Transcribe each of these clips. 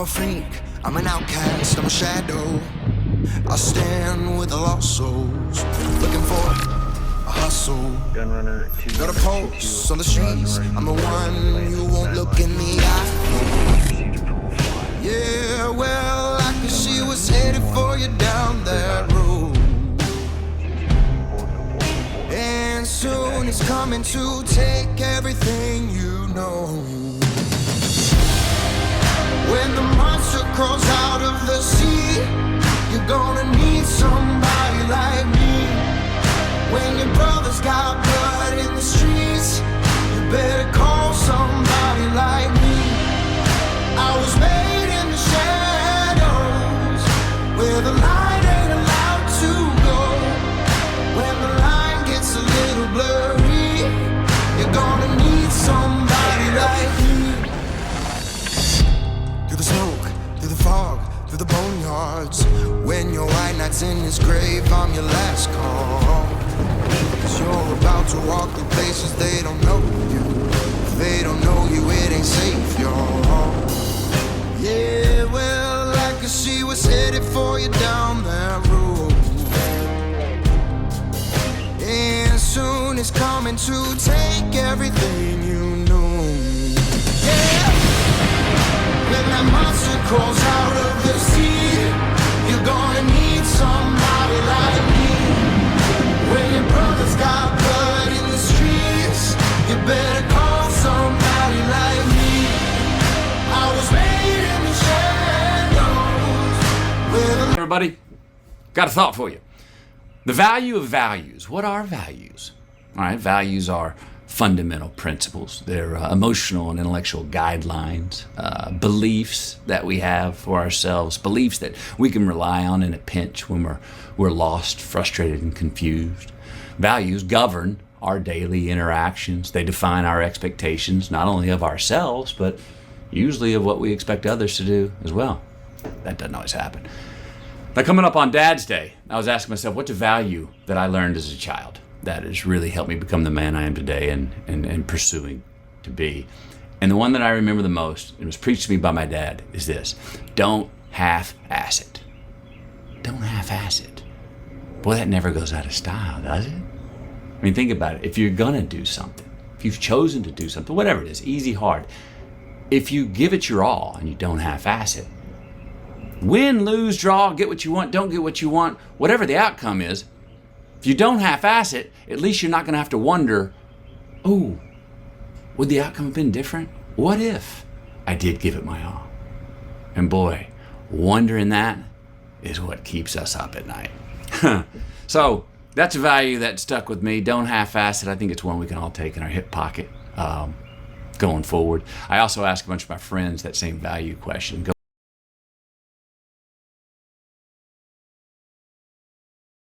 a freak, I'm an outcast, I'm a shadow. I stand with the lost souls, looking for a hustle. Gunrunner 2. Got a pulse on the streets, I'm the one you won't look in the eye. Yeah, well, I can see what's headed for you down that road. And soon it's coming to take everything you know. When the monster crawls out of the sea, you're gonna need somebody like me. When your brother's got blood in the streets, you better call somebody like me. I was made in the shadows, where the light ain't allowed to go. When the line gets a little blurry, you're gonna need somebody like me. Through the smoke, through the fog, through the boneyards. When your white knight's in his grave, I'm your last call. 'Cause you're about to walk through places they don't know you. If they don't know you, it ain't safe, y'all. Yeah, well, I can see what's headed for you down that road. And soon it's coming to take everything you know. Yeah. When that monster crawls out of the sea, you're gonna need somebody like me. When your brother's got blood in the streets, you better call somebody like me. I was made in the shadows. Everybody, got a thought for you. The value of values. What are values? All right, values are fundamental principles. They're emotional and intellectual guidelines, beliefs that we have for ourselves, beliefs that we can rely on in a pinch when we're lost, frustrated, and confused. Values govern our daily interactions. They define our expectations, not only of ourselves, but usually of what we expect others to do as well. That doesn't always happen. Now, coming up on Dad's Day, I was asking myself, what's a value that I learned as a child that has really helped me become the man I am today and pursuing to be? And the one that I remember the most, and was preached to me by my dad, is this: don't half-ass it. Don't half-ass it. Boy, that never goes out of style, does it? I mean, think about it. If you're gonna do something, if you've chosen to do something, whatever it is, easy, hard, if you give it your all and you don't half-ass it, win, lose, draw, get what you want, don't get what you want, whatever the outcome is, if you don't half-ass it, at least you're not going to have to wonder, oh, would the outcome have been different? What if I did give it my all? And boy, wondering that is what keeps us up at night. So that's a value that stuck with me. Don't half-ass it. I think it's one we can all take in our hip pocket going forward. I also asked a bunch of my friends that same value question.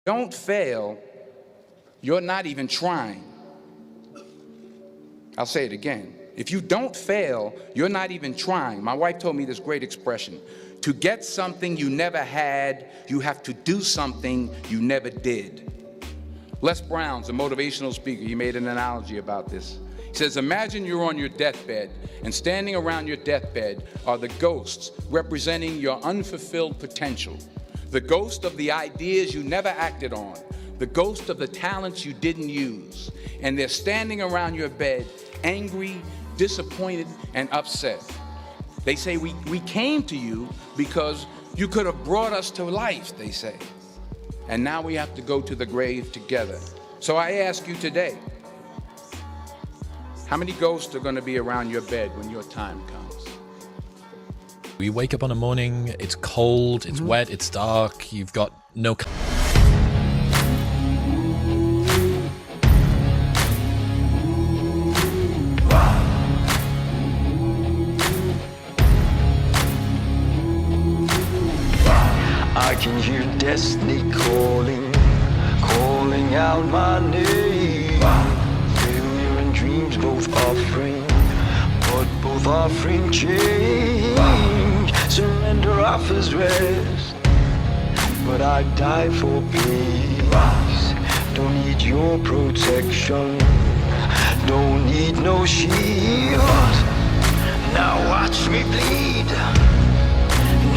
Don't fail, you're not even trying. I'll say it again. If you don't fail, you're not even trying. My wife told me this great expression: to get something you never had, you have to do something you never did. Les Brown's a motivational speaker. He made an analogy about this. He says, imagine you're on your deathbed, and standing around your deathbed are the ghosts representing your unfulfilled potential. The ghost of the ideas you never acted on, the ghost of the talents you didn't use. And they're standing around your bed, angry, disappointed, and upset. They say, we came to you because you could have brought us to life, they say. And now we have to go to the grave together. So I ask you today, how many ghosts are going to be around your bed when your time comes? You wake up on a morning, it's cold, it's wet, it's dark, you've got no... I can hear destiny calling, calling out my name. Failure and dreams both offering, but both offering change. Surrender offers rest, but I die for peace. Don't need your protection, don't need no shield. Now watch me bleed.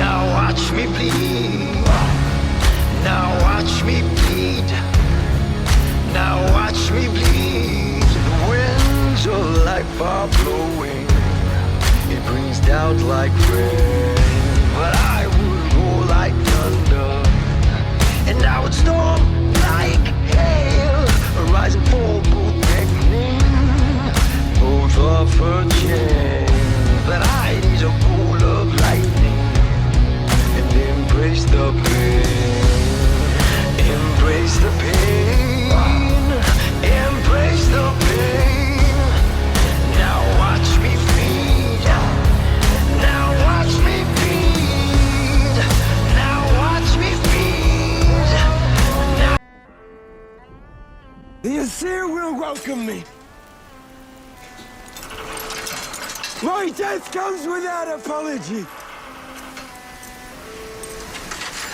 Now watch me bleed. Now watch me bleed. Now watch me bleed. The winds of life are blowing. It brings doubt like rain. But I would roar like thunder, and I would storm like hail. Rise and fall, both beckoning, both offer change. But I need a bolt of lightning and embrace the pain. Embrace the pain. Embrace the pain. Now watch me feed. Now watch me feed. Now watch me feed. Now The Asir will welcome me. My death comes without apology.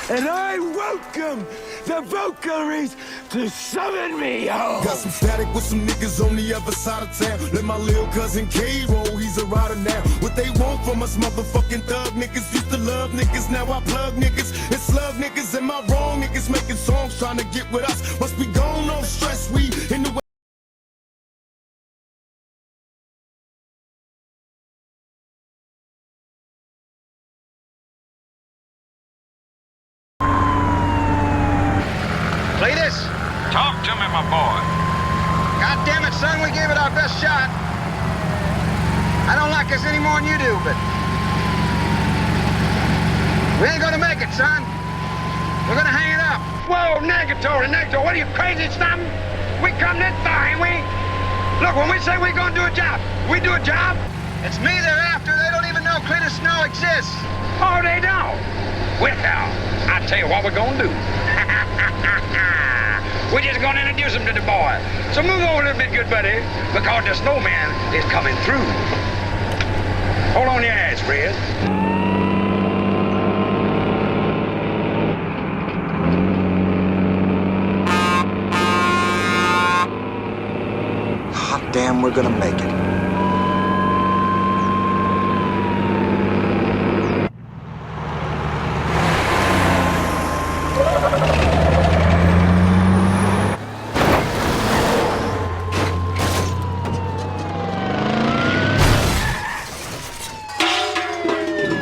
And I welcome the Valkyries to summon me home. Got some static with some niggas on the other side of town. Let my little cousin K roll, he's a rider now. What they want from us motherfucking thug niggas. Used to love niggas, now I plug niggas and slug niggas. Am I wrong? Niggas making songs trying to get with us. Must be gone on stress, we in the way. Cletus? Talk to me, my boy. God damn it, son, we gave it our best shot. I don't like us any more than you do, but we ain't gonna make it, son. We're gonna hang it up. Whoa, negatory, what are you, crazy something? We come this far, ain't we? Look, when we say we're gonna do a job, we do a job. It's me they're after. They don't even know Cletus Snow exists. Oh, they don't? Well, I'll tell you what we're gonna do. We're just gonna introduce him to the boy. So move over a little bit, good buddy, because the snowman is coming through. Hold on your ass, Fred. Hot damn, we're gonna make it.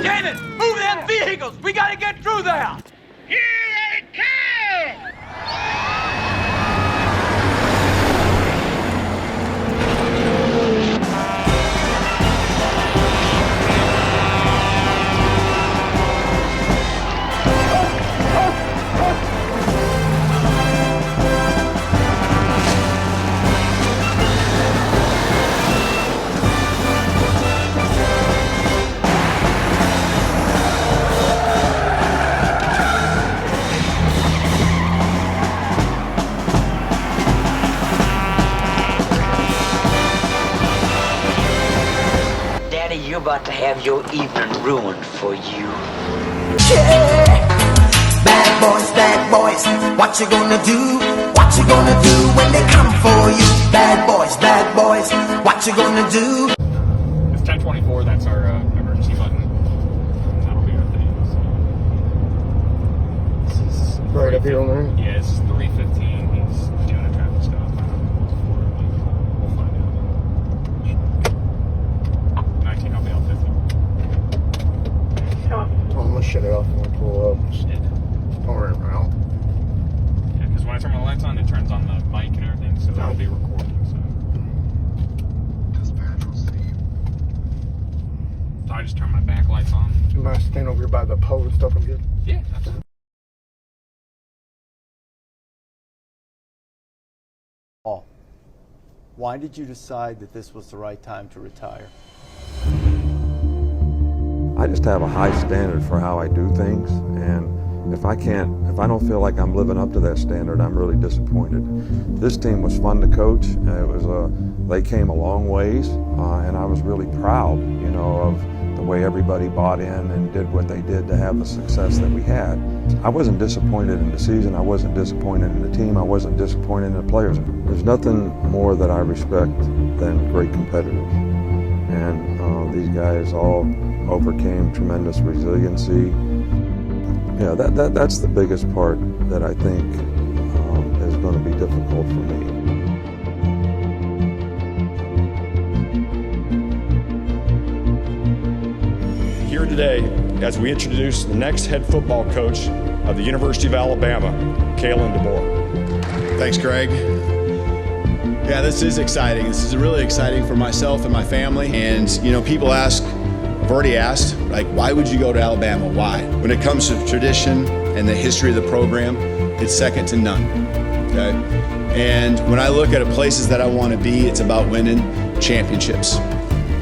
David, move them vehicles! We gotta get through there! Here they come! Daddy, you're about to have your evening ruined for you. Bad boys, what you gonna do? What you gonna do when they come for you? Bad boys, what you gonna do? It's 1024, that's our emergency button. That'll be our thing. So. This is Right up here on there? Yeah, this is 315. He's doing a traffic stop. We'll find out. 19, I'll be on 50. I'm gonna shut it off when we pull up. Yeah. Don't worry about it. Yeah, because when I turn my lights on, it turns on the mic and everything, so that'll be recording. So I just turn my back lights on. Am I stand over here by the pole and stuff? I'm good. Yeah, absolutely. Paul, why did you decide that this was the right time to retire? I just have a high standard for how I do things, and if I don't feel like I'm living up to that standard, I'm really disappointed. This team was fun to coach. They came a long ways, and I was really proud, of the way everybody bought in and did what they did to have the success that we had. I wasn't disappointed in the season. I wasn't disappointed in the team. I wasn't disappointed in the players. There's nothing more that I respect than great competitors. And these guys all overcame tremendous resiliency Yeah, that's the biggest part that I think is going to be difficult for me. Here today, as we introduce the next head football coach of the University of Alabama, Kalen DeBoer. Thanks, Greg. Yeah, this is exciting. This is really exciting for myself and my family. And, you know, people ask, I've already asked, like, why would you go to Alabama? Why? When it comes to tradition and the history of the program, it's second to none, okay? And when I look at places that I want to be, it's about winning championships.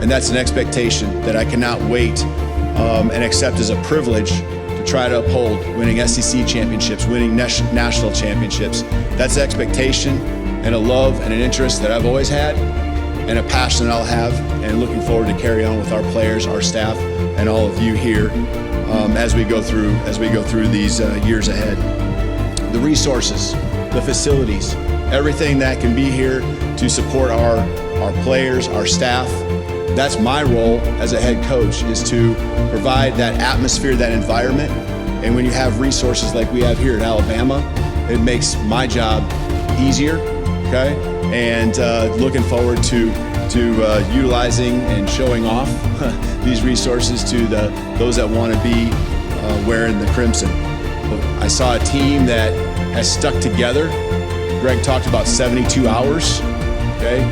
And that's an expectation that I cannot wait and accept as a privilege to try to uphold, winning SEC championships, winning national championships. That's an expectation and a love and an interest that I've always had and a passion that I'll have, and looking forward to carry on with our players, our staff, and all of you here as we go through these years ahead. The resources, the facilities, everything that can be here to support our players, our staff. That's my role as a head coach, is to provide that atmosphere, that environment. And when you have resources like we have here at Alabama, it makes my job easier, okay? And looking forward to utilizing and showing off these resources to those that want to be wearing the crimson. I saw a team that has stuck together. Greg talked about 72 hours, okay?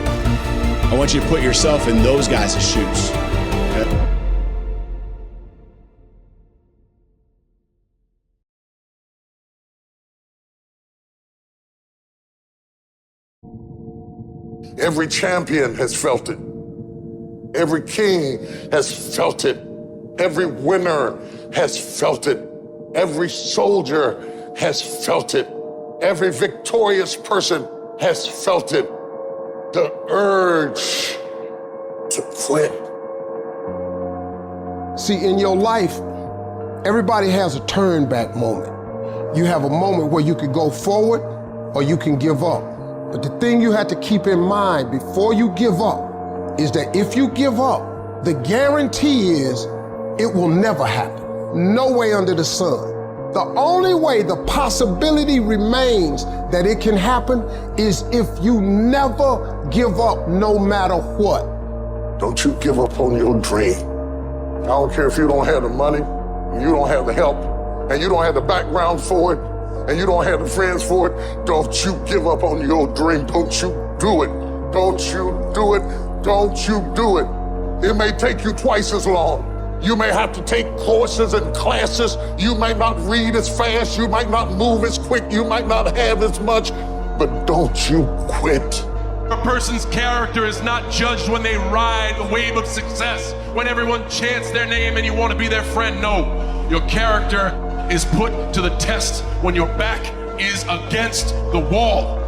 I want you to put yourself in those guys' shoes. Okay? Every champion has felt it. Every king has felt it. Every winner has felt it. Every soldier has felt it. Every victorious person has felt it. The urge to quit. See, in your life, everybody has a turn back moment. You have a moment where you could go forward or you can give up. But the thing you have to keep in mind before you give up is that if you give up, the guarantee is it will never happen. No way under the sun. The only way the possibility remains that it can happen is if you never give up no matter what. Don't you give up on your dream. I don't care if you don't have the money, you don't have the help, and you don't have the background for it, and you don't have the friends for it. Don't you give up on your dream. Don't you do it. Don't you do it. Don't you do it. It may take you twice as long. You may have to take courses and classes. You might not read as fast. You might not move as quick. You might not have as much, but don't you quit. A person's character is not judged when they ride the wave of success, when everyone chants their name and you want to be their friend. No, your character is put to the test when your back is against the wall.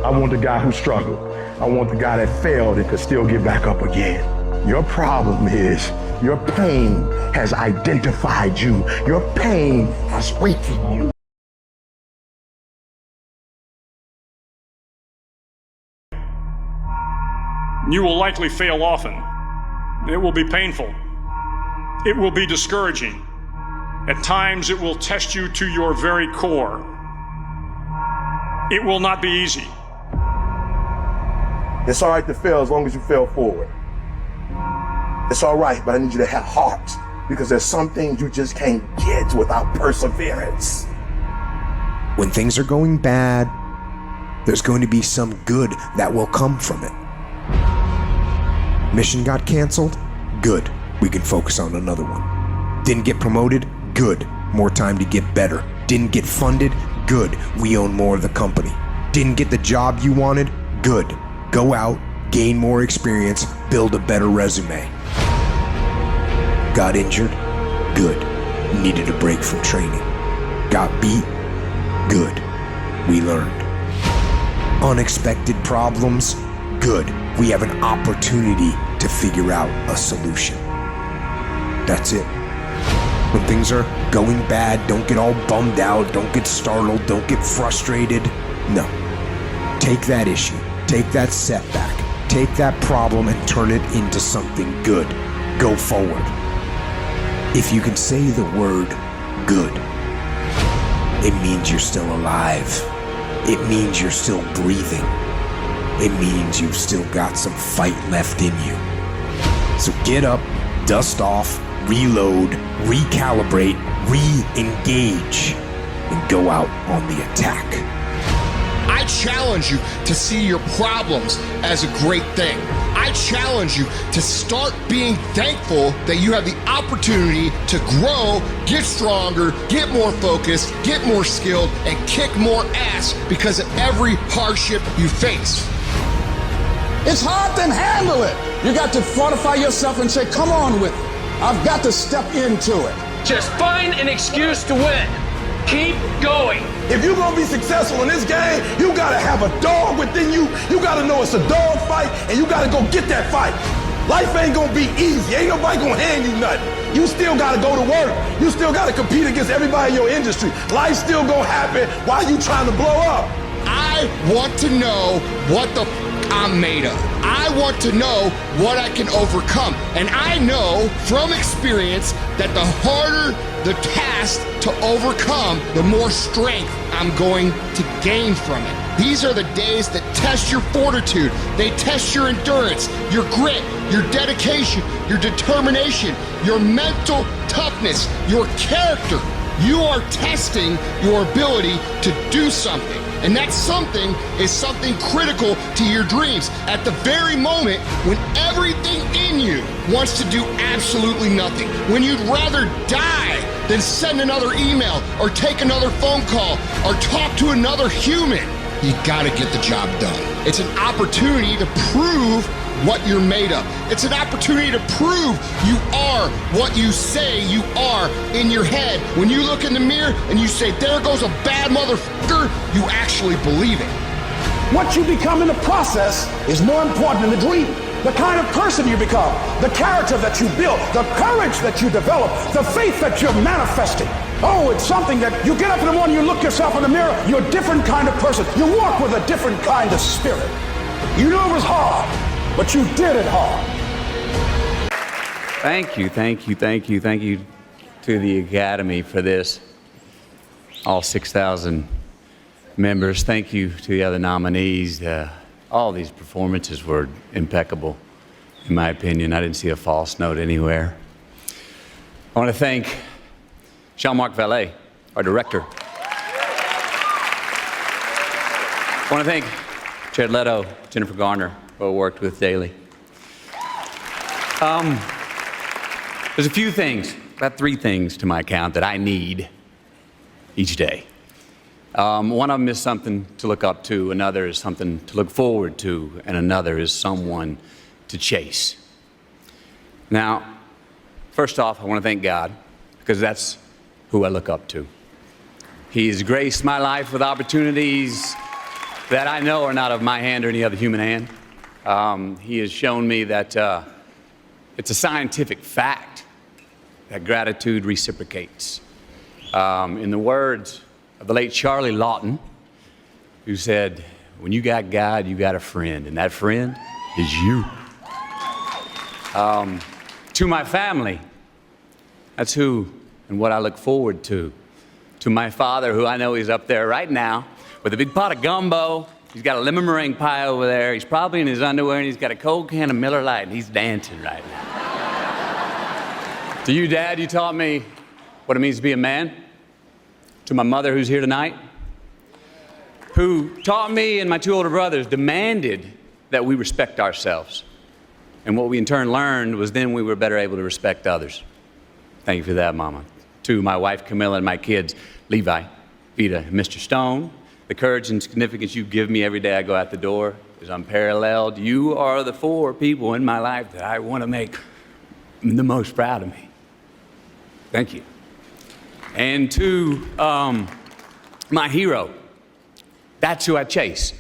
I want the guy who struggled. I want the guy that failed and could still get back up again. Your problem is your pain has identified you. Your pain has weakened you. You will likely fail often. It will be painful. It will be discouraging. At times, it will test you to your very core. It will not be easy. It's all right to fail as long as you fail forward. It's all right, but I need you to have heart, because there's some things you just can't get without perseverance. When things are going bad, there's going to be some good that will come from it. Mission got canceled? Good. We can focus on another one. Didn't get promoted? Good. More time to get better. Didn't get funded? Good. We own more of the company. Didn't get the job you wanted? Good. Go out, gain more experience, build a better resume. Got injured? Good. Needed a break from training. Got beat? Good. We learned. Unexpected problems? Good. We have an opportunity to figure out a solution. That's it. When things are going bad, don't get all bummed out, don't get startled, don't get frustrated. No. Take that issue, take that setback, take that problem and turn it into something good. Go forward. If you can say the word good, It means you're still alive. It means you're still breathing. It means you've still got some fight left in you. So get up, dust off, reload, recalibrate, re-engage, and go out on the attack. I challenge you to see your problems as a great thing. I challenge you to start being thankful that you have the opportunity to grow, get stronger, get more focused, get more skilled, and kick more ass because of every hardship you face. It's hard, then handle it. You got to fortify yourself and say, come on with it. I've got to step into it. Just find an excuse to win. Keep going. If you're gonna be successful in this game, you gotta have a dog within you. You gotta know it's a dog fight, and you gotta go get that fight. Life ain't gonna be easy. Ain't nobody gonna hand you nothing. You still gotta go to work. You still gotta compete against everybody in your industry. Life's still gonna happen while you trying to blow up. I want to know what the I'm made of. I want to know what I can overcome. And I know from experience that the harder the task to overcome, the more strength I'm going to gain from it. These are the days that test your fortitude. They test your endurance, your grit, your dedication, your determination, your mental toughness, your character. You are testing your ability to do something. And that something is something critical to your dreams at the very moment when everything in you wants to do absolutely nothing. When you'd rather die than send another email or take another phone call or talk to another human. You gotta get the job done. It's an opportunity to prove what you're made of. It's an opportunity to prove you are what you say you are in your head. When you look in the mirror and you say, there goes a bad motherfucker, you actually believe it. What you become in the process is more important than the dream. The kind of person you become, the character that you build, the courage that you develop, the faith that you're manifesting. Oh, it's something that you get up in the morning, you look yourself in the mirror, you're a different kind of person. You walk with a different kind of spirit. You know it was hard, but you did it hard. Thank you to the Academy for this. All 6,000 members. Thank you to the other nominees. All these performances were impeccable, in my opinion. I didn't see a false note anywhere. I want to thank Jean-Marc Vallée, our director. I want to thank Jared Leto, Jennifer Garner, who I worked with daily. There's a few things, about 3 things to my account that I need each day. One of them is something to look up to, another is something to look forward to, and another is someone to chase. Now, first off, I want to thank God, because that's who I look up to. He's graced my life with opportunities that I know are not of my hand or any other human hand. He has shown me that it's a scientific fact that gratitude reciprocates. In the words of the late Charlie Lawton, who said, when you got God, you got a friend, and that friend is you. To my family, that's who and what I look forward to. To my father, who I know is up there right now with a big pot of gumbo. He's got a lemon meringue pie over there. He's probably in his underwear, and he's got a cold can of Miller Lite, and he's dancing right now. To you, Dad, you taught me what it means to be a man. To my mother, who's here tonight, who taught me and my 2 older brothers, demanded that we respect ourselves. And what we in turn learned was then we were better able to respect others. Thank you for that, Mama. To my wife, Camilla, and my kids, Levi, Vita, and Mr. Stone, the courage and significance you give me every day I go out the door is unparalleled. You are the 4 people in my life that I want to make the most proud of me. Thank you. And to my hero, that's who I chase.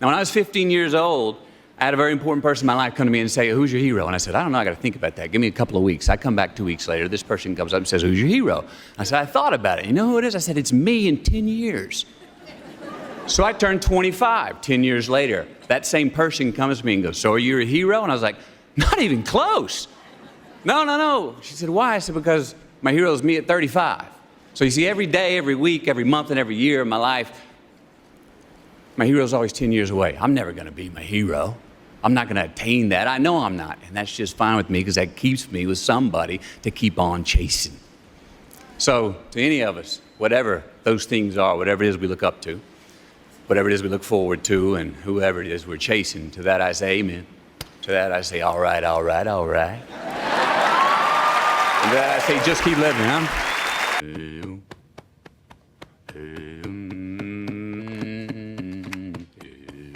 Now, when I was 15 years old, I had a very important person in my life come to me and say, who's your hero? And I said, I don't know, I got to think about that. Give me a couple of weeks. I come back 2 weeks later. This person comes up and says, who's your hero? I said, I thought about it. You know who it is? I said, it's me in 10 years. So I turned 25 10 years later. That same person comes to me and goes, so are you a hero? And I was like, not even close. No. She said, why? I said, because my hero is me at 35. So you see, every day, every week, every month, and every year of my life, my hero's always 10 years away. I'm never going to be my hero. I'm not going to attain that. I know I'm not. And that's just fine with me because that keeps me with somebody to keep on chasing. So to any of us, whatever those things are, whatever it is we look up to, whatever it is we look forward to, and whoever it is we're chasing, to that I say amen. To that I say, all right, all right, all right. And to that I say, just keep living, huh?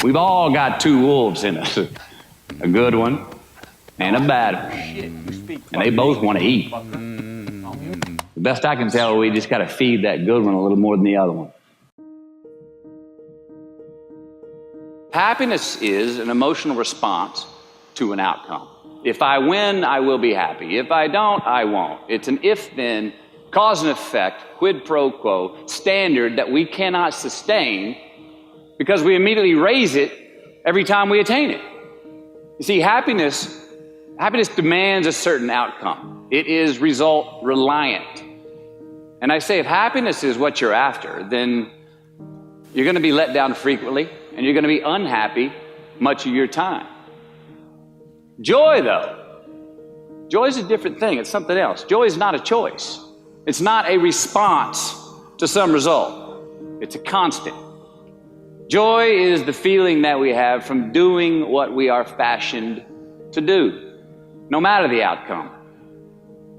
We've all got two wolves in us, a good one and a bad one, and they both want to eat. The best I can tell, we just got to feed that good one a little more than the other one. Happiness is an emotional response to an outcome. If I win, I will be happy. If I don't, I won't. It's an if-then, cause and effect, quid pro quo standard that we cannot sustain because we immediately raise it every time we attain it. You see, happiness demands a certain outcome. It is result reliant. And I say, if happiness is what you're after, then you're going to be let down frequently, and you're going to be unhappy much of your time. Joy, though, joy is a different thing. It's something else. Joy is not a choice. It's not a response to some result. It's a constant. Joy is the feeling that we have from doing what we are fashioned to do, no matter the outcome.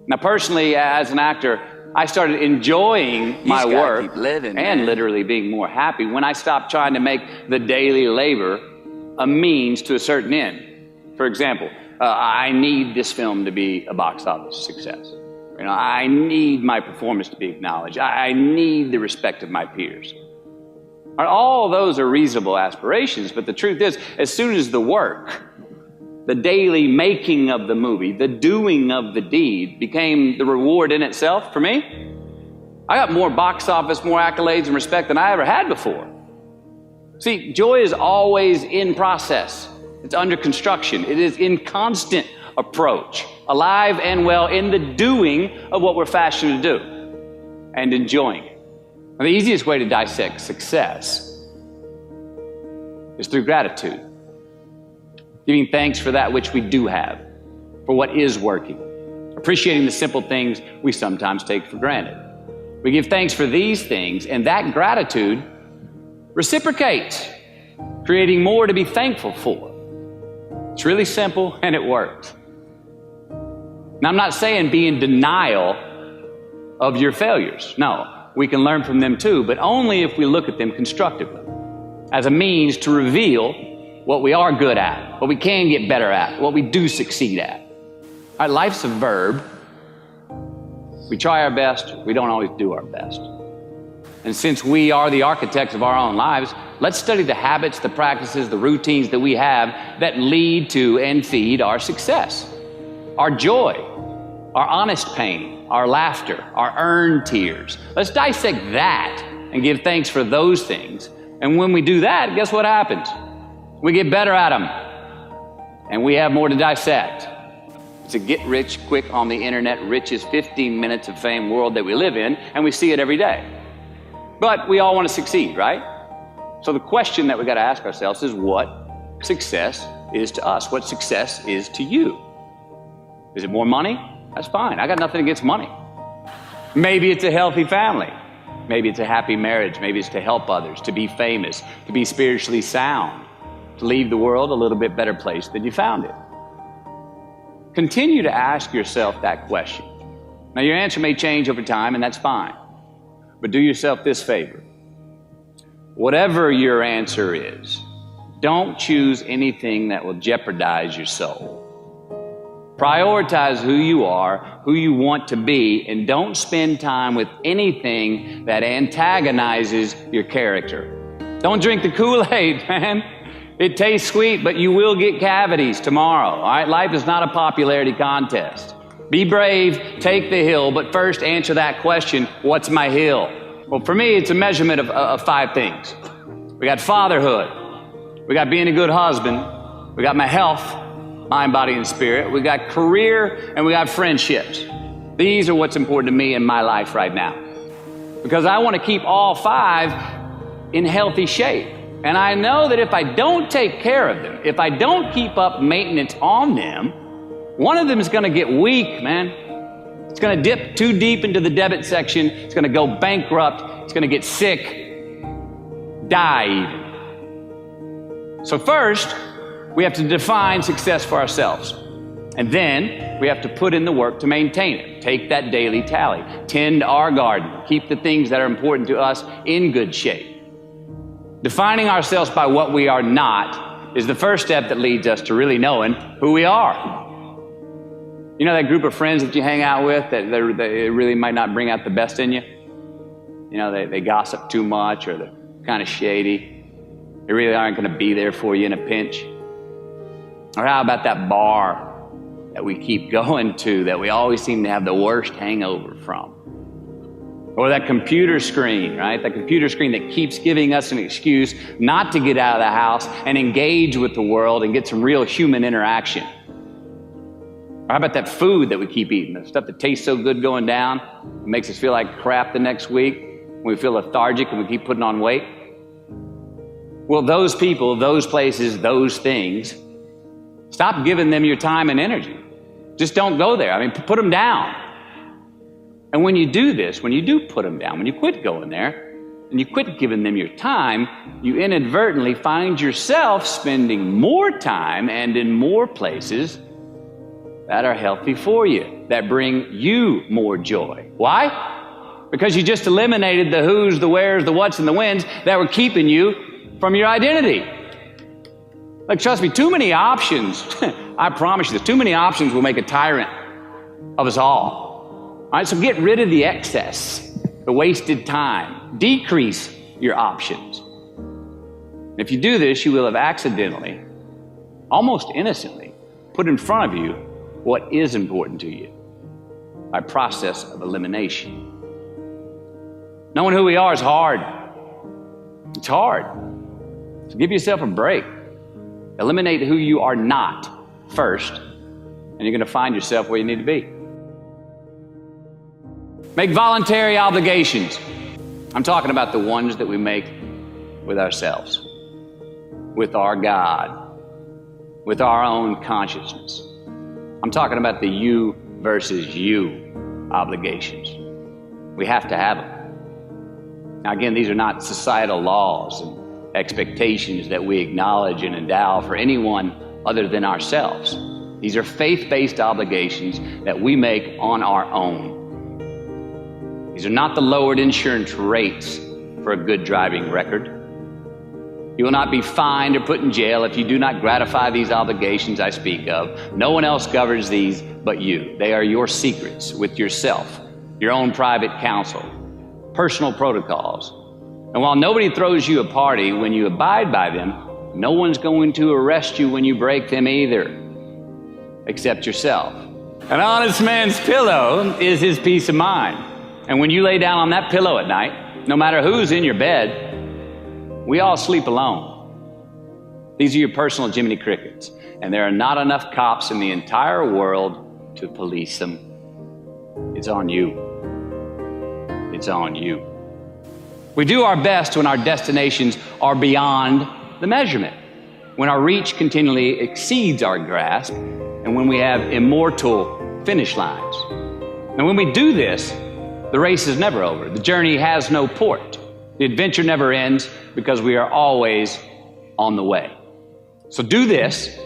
Now, personally, as an actor, I started enjoying my work and literally being more happy when I stopped trying to make the daily labor a means to a certain end. For example, I need this film to be a box office success. You know, I need my performance to be acknowledged. I need the respect of my peers. All those are reasonable aspirations, but the truth is, as soon as the work, the daily making of the movie, the doing of the deed became the reward in itself for me, I got more box office, more accolades and respect than I ever had before. See, joy is always in process. It's under construction. It is in constant approach, alive and well in the doing of what we're fashioned to do and enjoying it. Now, the easiest way to dissect success is through gratitude. Giving thanks for that which we do have, for what is working. Appreciating the simple things we sometimes take for granted. We give thanks for these things, and that gratitude reciprocates, creating more to be thankful for. It's really simple, and it works. Now, I'm not saying be in denial of your failures. No. We can learn from them too, but only if we look at them constructively, as a means to reveal what we are good at, what we can get better at, what we do succeed at. All right, life's a verb. We try our best, we don't always do our best. And since we are the architects of our own lives, let's study the habits, the practices, the routines that we have that lead to and feed our success, our joy, our honest pain, our laughter, our earned tears. Let's dissect that and give thanks for those things. And when we do that, guess what happens? We get better at them, and we have more to dissect. It's a get rich quick on the internet, richest 15 minutes of fame world that we live in, and we see it every day. But we all want to succeed, right? So the question that we got to ask ourselves is what success is to us, what success is to you. Is it more money? That's fine. I got nothing against money. Maybe it's a healthy family. Maybe it's a happy marriage. Maybe it's to help others, to be famous, to be spiritually sound, to leave the world a little bit better place than you found it. Continue to ask yourself that question. Now, your answer may change over time, and that's fine. But do yourself this favor. Whatever your answer is, don't choose anything that will jeopardize your soul. Prioritize who you are, who you want to be, and don't spend time with anything that antagonizes your character. Don't drink the Kool-Aid, man. It tastes sweet, but you will get cavities tomorrow, all right? Life is not a popularity contest. Be brave, take the hill, but first answer that question, what's my hill? Well, for me, it's a measurement of 5 things. We got fatherhood. We got being a good husband. We got my health, mind, body, and spirit. We got career, and we got friendships. These are what's important to me in my life right now. because I want to keep all 5 in healthy shape. And I know that if I don't take care of them, if I don't keep up maintenance on them, one of them is going to get weak, man. It's going to dip too deep into the debit section. It's going to go bankrupt. It's going to get sick, die even. So first, we have to define success for ourselves. And then we have to put in the work to maintain it. Take that daily tally. Tend our garden. Keep the things that are important to us in good shape. Defining ourselves by what we are not is the first step that leads us to really knowing who we are. You know that group of friends that you hang out with that they really might not bring out the best in you? You know, they gossip too much, or they're kind of shady. They really aren't going to be there for you in a pinch. Or how about that bar that we keep going to that we always seem to have the worst hangover from? Or that computer screen, right? That computer screen that keeps giving us an excuse not to get out of the house and engage with the world and get some real human interaction. Or how about that food that we keep eating, the stuff that tastes so good going down, it makes us feel like crap the next week, when we feel lethargic and we keep putting on weight? Well, those people, those places, those things, stop giving them your time and energy. Just don't go there. I mean, put them down. And when you do this, when you do put them down, when you quit going there, and you quit giving them your time, you inadvertently find yourself spending more time and in more places that are healthy for you, that bring you more joy. Why? Because you just eliminated the who's, the where's, the what's, and the when's that were keeping you from your identity. Like, trust me, too many options, I promise you this, too many options will make a tyrant of us all. All right, so get rid of the excess, the wasted time. Decrease your options. And if you do this, you will have accidentally, almost innocently, put in front of you what is important to you by process of elimination. Knowing who we are is hard. It's hard. So give yourself a break. Eliminate who you are not first, and you're going to find yourself where you need to be. Make voluntary obligations. I'm talking about the ones that we make with ourselves, with our God, with our own consciousness. I'm talking about the you versus you obligations. We have to have them. Now again, these are not societal laws and expectations that we acknowledge and endow for anyone other than ourselves. These are faith-based obligations that we make on our own. These are not the lowered insurance rates for a good driving record. You will not be fined or put in jail if you do not gratify these obligations I speak of. No one else governs these but you. They are your secrets with yourself, your own private counsel, personal protocols. And while nobody throws you a party when you abide by them, no one's going to arrest you when you break them either, except yourself. An honest man's pillow is his peace of mind. And when you lay down on that pillow at night, no matter who's in your bed, we all sleep alone. These are your personal Jiminy Crickets, and there are not enough cops in the entire world to police them. It's on you. It's on you. We do our best when our destinations are beyond the measurement, when our reach continually exceeds our grasp, and when we have immortal finish lines. And when we do this, the race is never over. The journey has no port. The adventure never ends because we are always on the way. So do this,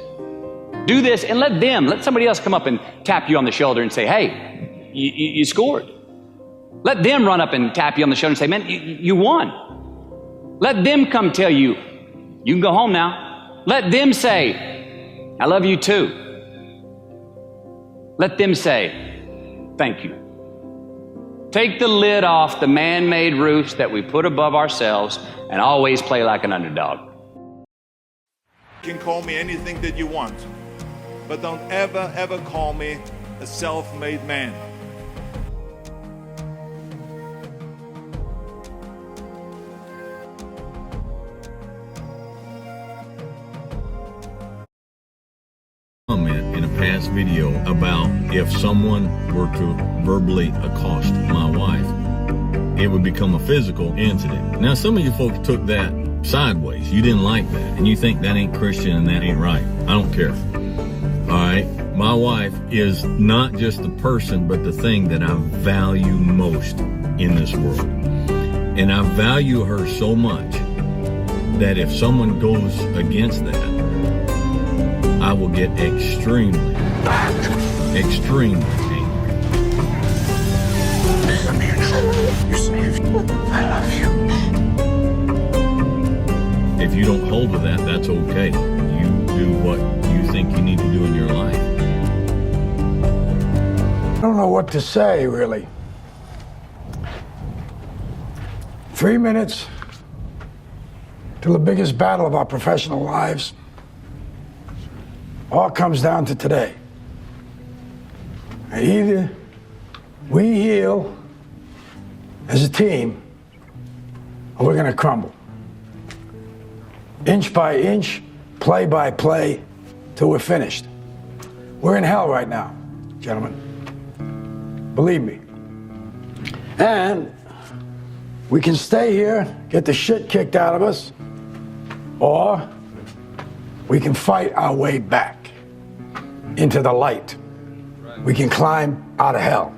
and let somebody else come up and tap you on the shoulder and say, hey, you scored. Let them run up and tap you on the shoulder and say, man, you won. Let them come tell you, you can go home now. Let them say, I love you too. Let them say, thank you. Take the lid off the man-made roofs that we put above ourselves and always play like an underdog. You can call me anything that you want, but don't ever call me a self-made man. Comment in a past video about if someone were to verbally accost my wife. it would become a physical incident. Now, some of you folks took that sideways. You didn't like that, and you think that ain't Christian and that ain't right. I don't care. All right? My wife is not just the person, but the thing that I value most in this world. And I value her so much that if someone goes against that, I will get extremely angry. I love you. If you don't hold with that, that's okay. You do what you think you need to do in your life. I don't know what to say, really. 3 minutes till the biggest battle of our professional lives. All comes down to today. And either we heal as a team, or we're gonna crumble. Inch by inch, play by play, till we're finished. We're in hell right now, gentlemen. Believe me. And we can stay here, get the shit kicked out of us, or we can fight our way back into the light. We can climb out of hell.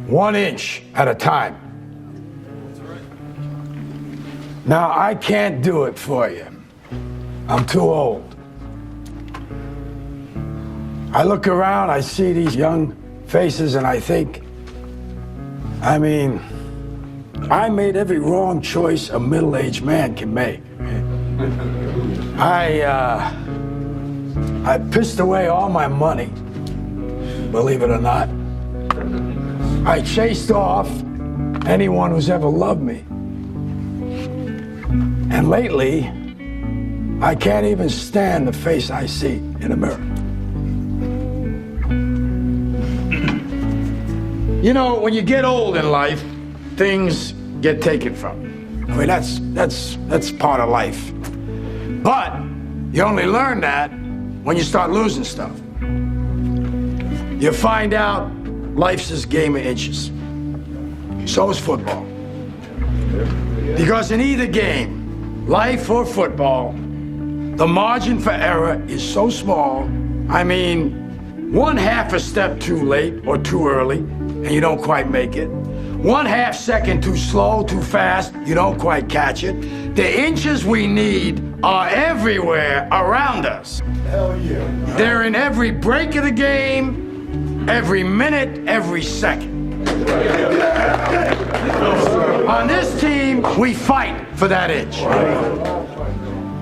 1 inch at a time. Now, I can't do it for you. I'm too old. I look around, I see these young faces, and I think, I made every wrong choice a middle-aged man can make. I pissed away all my money, believe it or not. I chased off anyone who's ever loved me. And lately, I can't even stand the face I see in a mirror. You know, when you get old in life, things get taken from you. I mean, that's part of life. But you only learn that when you start losing stuff. You find out life's this game of inches. So is football. Because in either game, life or football, the margin for error is so small. I mean, 1/2 a step too late or too early, and you don't quite make it. 1/2 second too slow, too fast, you don't quite catch it. The inches we need are everywhere around us. Hell yeah. They're in every break of the game, every minute, every second. On this team, we fight for that inch.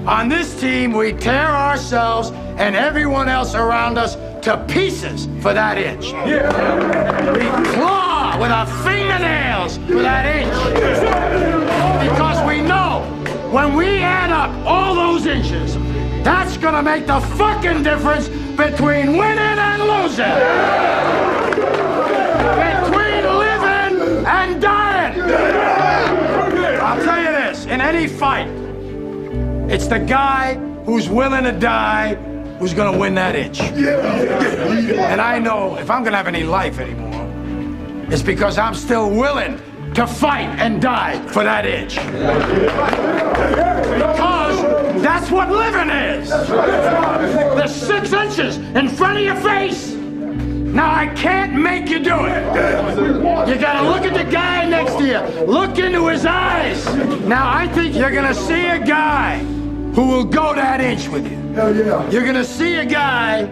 On this team, we tear ourselves and everyone else around us to pieces for that inch. We claw with our fingernails for that inch. Because we know when we add up all those inches, that's gonna make the fucking difference between winning and losing. Between living and dying. I'll tell you this, in any fight, it's the guy who's willing to die who's gonna win that inch. And I know if I'm gonna have any life anymore, it's because I'm still willing to fight and die for that inch. Because that's what living is. The 6 inches in front of your face. Now, I can't make you do it. You gotta look at the guy next to you. Look into his eyes. Now, I think you're gonna see a guy who will go that inch with you. Hell yeah. You're gonna see a guy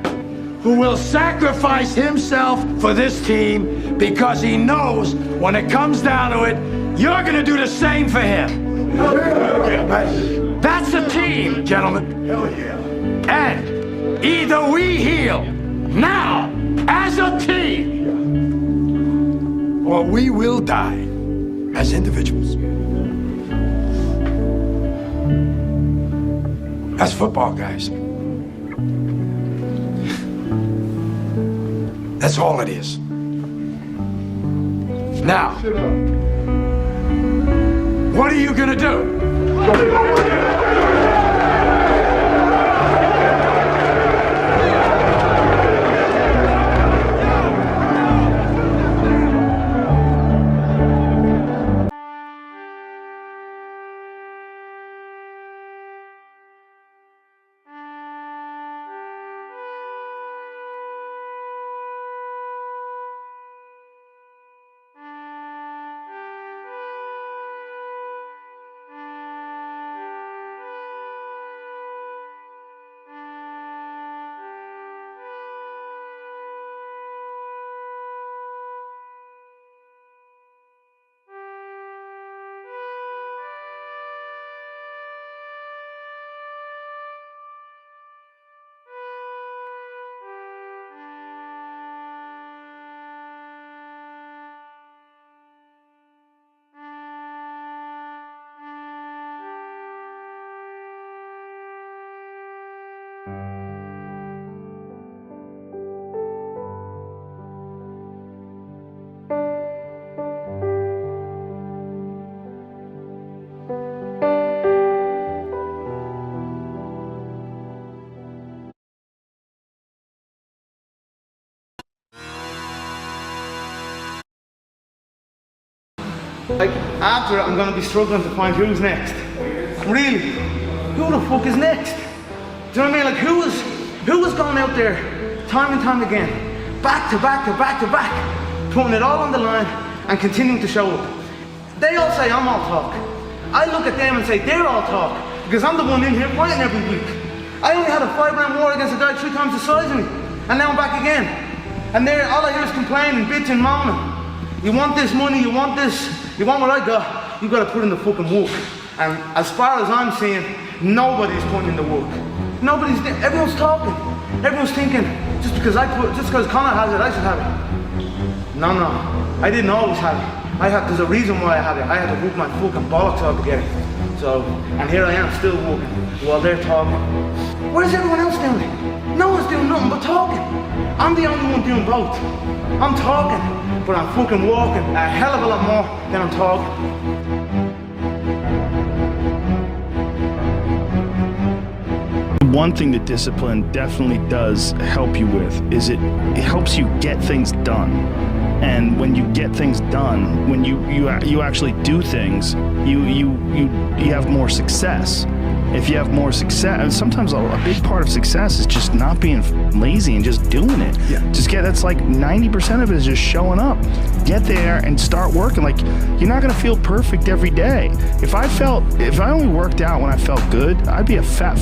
who will sacrifice himself for this team because he knows when it comes down to it, you're gonna do the same for him. Hell yeah. That's a team, gentlemen. Hell yeah. And either we heal now as a team, or we will die as individuals. That's football, guys. That's all it is. Now, what are you gonna do? Like, after it, I'm going to be struggling to find who's next. Really? Who the fuck is next? Do you know what I mean? Like, who was going out there time and time again, back to back to back to back, putting it all on the line and continuing to show up? They all say I'm all talk. I look at them and say they're all talk because I'm the one in here fighting every week. I only had a 5-round war against a guy 3 times the size of me, and now I'm back again. And there, all I hear is complaining, bitching, moaning. You want this money, you want this, you want what I got, you gotta put in the fucking work. And as far as I'm seeing, nobody's putting in the work. Nobody's there, everyone's talking. Everyone's thinking, just because Conor has it, I should have it. No, I didn't always have it. There's a reason why I had it. I had to work my fucking bollocks out to get it. So, and here I am still working while they're talking. Where's everyone else doing it? No one's doing nothing but talking. I'm the only one doing both. I'm talking, but I'm fucking walking a hell of a lot more than I'm talking. One thing that discipline definitely does help you with is it helps you get things done. And when you get things done, when you actually do things, you have more success. If you have more success, sometimes a big part of success is just not being lazy and just doing it. Yeah. That's like 90% of it is just showing up. Get there and start working. Like, you're not gonna feel perfect every day. If I only worked out when I felt good, I'd be a fat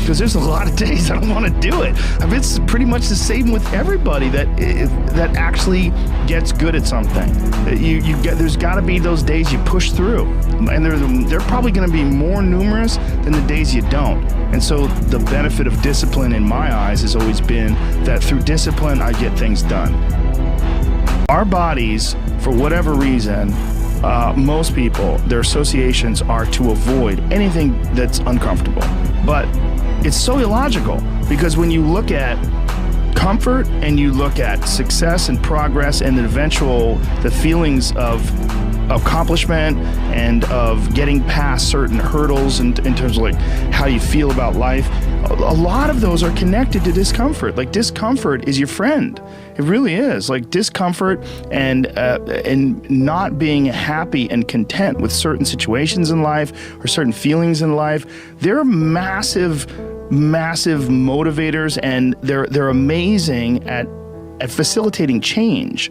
because there's a lot of days I don't want to do it. I mean, it's pretty much the same with everybody that actually gets good at something. There's got to be those days you push through, and they're probably going to be more numerous than the days you don't. And so the benefit of discipline in my eyes has always been that through discipline I get things done. Our bodies, for whatever reason, most people, their associations are to avoid anything that's uncomfortable. But it's so illogical, because when you look at comfort and you look at success and progress and the feelings of accomplishment and of getting past certain hurdles in terms of like how you feel about life, a lot of those are connected to discomfort. Like, discomfort is your friend. It really is. Like, discomfort and not being happy and content with certain situations in life or certain feelings in life, they're massive motivators, and they're amazing at facilitating change.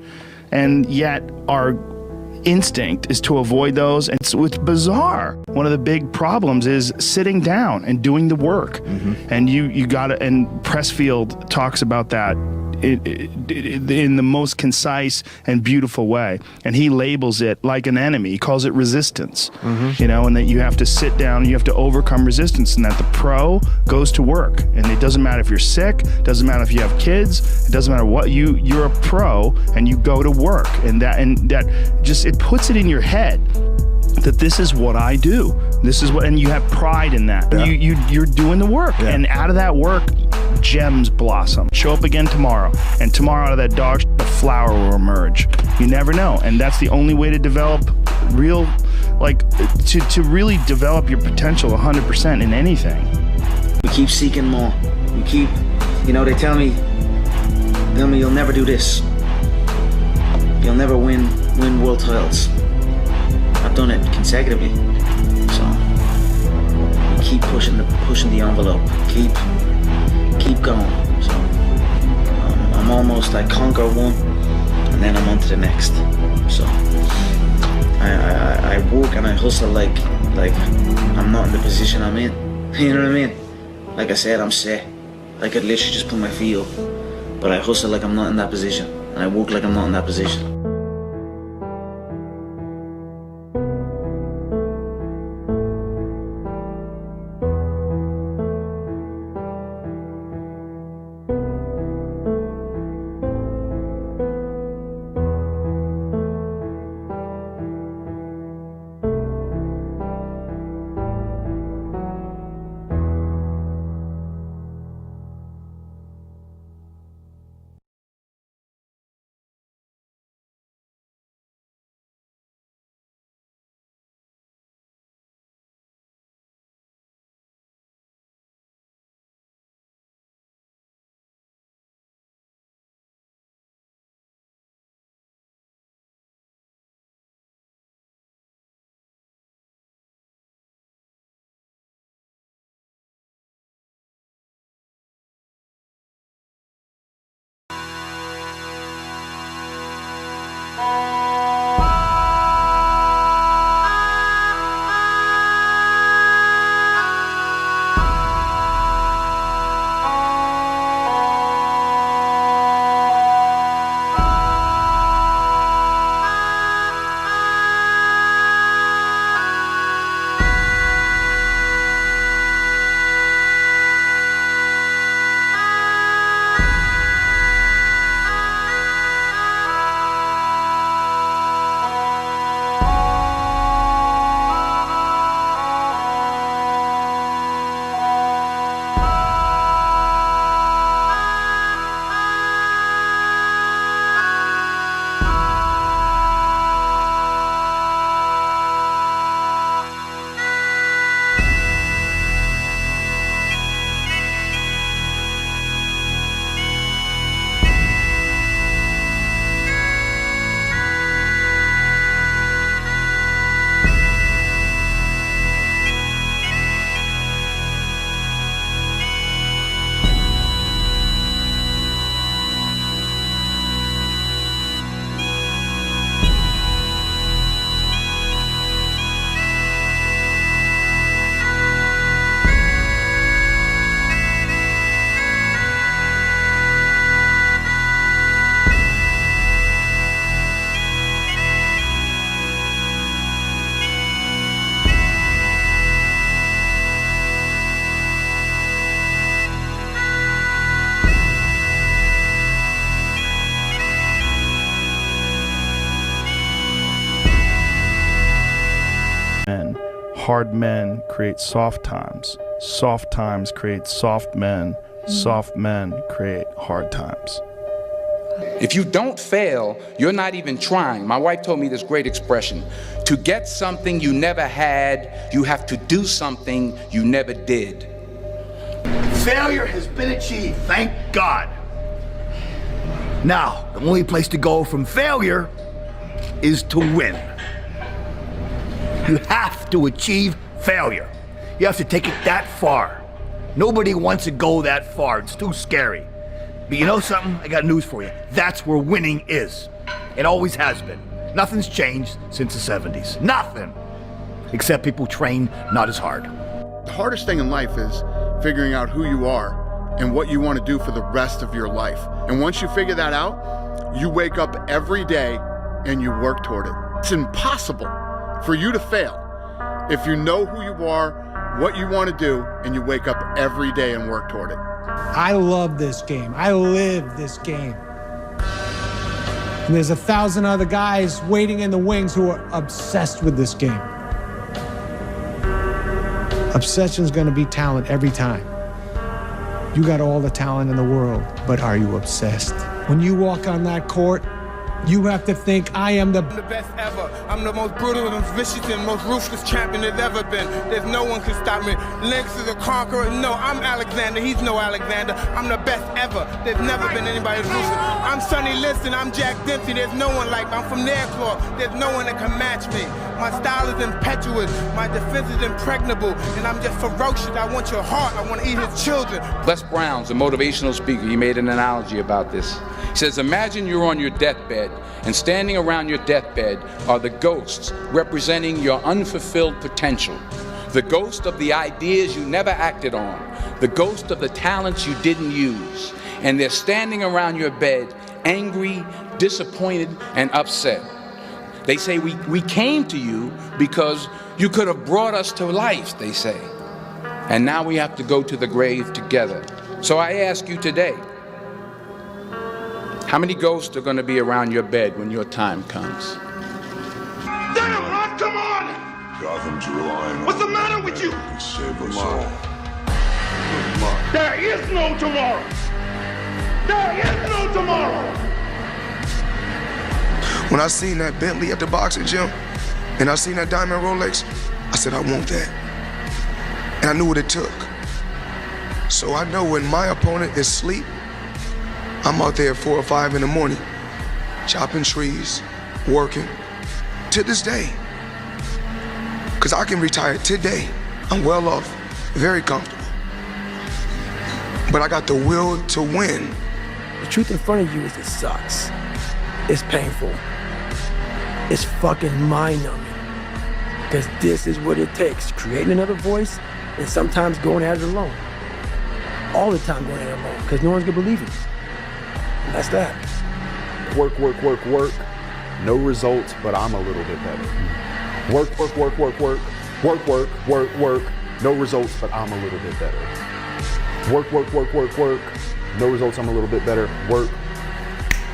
And yet our instinct is to avoid those. And it's bizarre. One of the big problems is sitting down and doing the work. Mm-hmm. And you gotta, and Pressfield talks about that in the most concise and beautiful way. And he labels it like an enemy. He calls it resistance. Mm-hmm. And that you have to sit down and you have to overcome resistance, and that the pro goes to work. And it doesn't matter if you're sick, it doesn't matter if you have kids, it doesn't matter what, you're a pro and you go to work. And that just, it puts it in your head that this is what I do. This is what, and you have pride in that. Yeah. You're doing the work. Yeah. And out of that work, gems blossom. Show up again tomorrow, and tomorrow out of that dog a flower will emerge. You never know. And that's the only way to develop real, to really develop your potential 100% in anything. We keep seeking more. We keep, they tell me you'll never do this. You'll never win world titles. I've done it consecutively. So we keep pushing the envelope. Keep going. So I'm almost, I conquer one and then I'm on to the next. So I work and I hustle like I'm not in the position I'm in. You know what I mean? Like I said, I'm set. I could literally just put my feet up, but I hustle like I'm not in that position, and I work like I'm not in that position. hard men create soft times. Soft times create soft men. Soft men create hard times. If you don't fail, you're not even trying. My wife told me this great expression. To get something you never had, you have to do something you never did. Failure has been achieved, thank God. Now, the only place to go from failure is to win. You have to achieve failure. You have to take it that far. Nobody wants to go that far. It's too scary. But you know something? I got news for you. That's where winning is. It always has been. Nothing's changed since the 70s. Nothing. Except people train not as hard. The hardest thing in life is figuring out who you are and what you want to do for the rest of your life. And once you figure that out, you wake up every day and you work toward it. It's impossible for you to fail if you know who you are, what you want to do, and you wake up every day and work toward it. I love this game. I live this game. And there's 1,000 other guys waiting in the wings who are obsessed with this game. Obsession's gonna be talent every time. You got all the talent in the world, but are you obsessed? When you walk on that court, you have to think, I am the best ever. I'm the most brutal and vicious and most ruthless champion there's ever been. There's no one can stop me. Lynx is a conqueror. No, I'm Alexander. He's no Alexander. I'm the best ever. There's never been anybody as ruthless. I'm Sonny Liston. I'm Jack Dempsey. There's no one like me. I'm from Nairclaw. There's no one that can match me. My style is impetuous. My defense is impregnable. And I'm just ferocious. I want your heart. I want to eat his children. Les Brown's a motivational speaker. He made an analogy about this. He says, imagine you're on your deathbed, and standing around your deathbed are the ghosts representing your unfulfilled potential. The ghost of the ideas you never acted on. The ghost of the talents you didn't use. And they're standing around your bed, angry, disappointed, and upset. They say, we came to you because you could have brought us to life, they say. And now we have to go to the grave together. So I ask you today, how many ghosts are going to be around your bed when your time comes? Damn, Rod, come on! Gotham's relying. What's the matter with you? Save us all. There is no tomorrow! There is no tomorrow! When I seen that Bentley at the boxing gym, and I seen that diamond Rolex, I said, I want that. And I knew what it took. So I know when my opponent is asleep, I'm out there at 4 or 5 in the morning, chopping trees, working, to this day. Because I can retire today. I'm well off, very comfortable. But I got the will to win. The truth in front of you is it sucks. It's painful. It's fucking mind-numbing. Because this is what it takes, creating another voice and sometimes going at it alone. All the time going at it alone, because no one's gonna believe it. That's that. Work, work, work, work. No results, but I'm a little bit better. Work, work, work, work, work. Work, work, work, work. No results, but I'm a little bit better. Work, work, work, work, work. No results, I'm a little bit better. Work.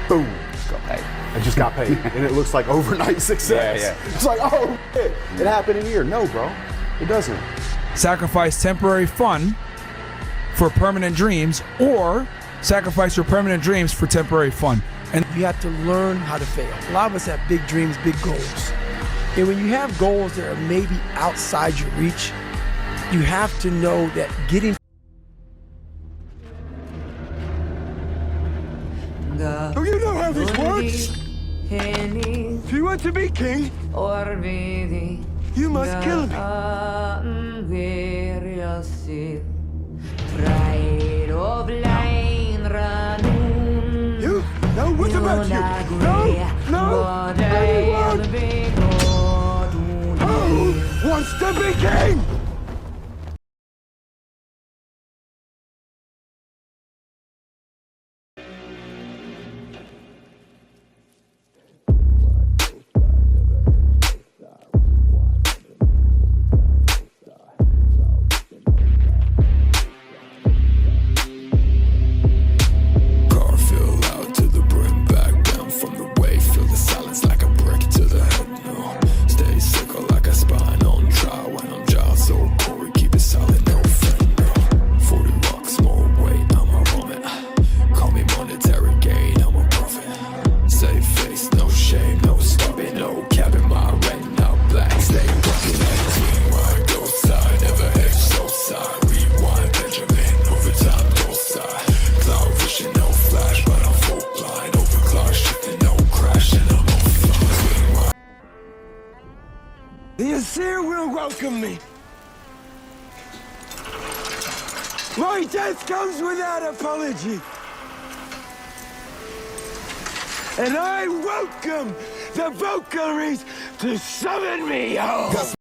Boom. Just got paid. I just got paid. And it looks like overnight success. Yeah. It's like, oh, shit. It happened in here. No, bro. It doesn't. Sacrifice temporary fun for permanent dreams, or sacrifice your permanent dreams for temporary fun. And you have to learn how to fail. A lot of us have big dreams, big goals. And when you have goals that are maybe outside your reach, you have to know that getting Do you know how this works? If you want to be king, you must kill me. You? No, what about you? No, anyone? Who wants to be king? Stay sick like a spine on trial when I'm My death comes without apology. And I welcome the Valkyries to summon me home.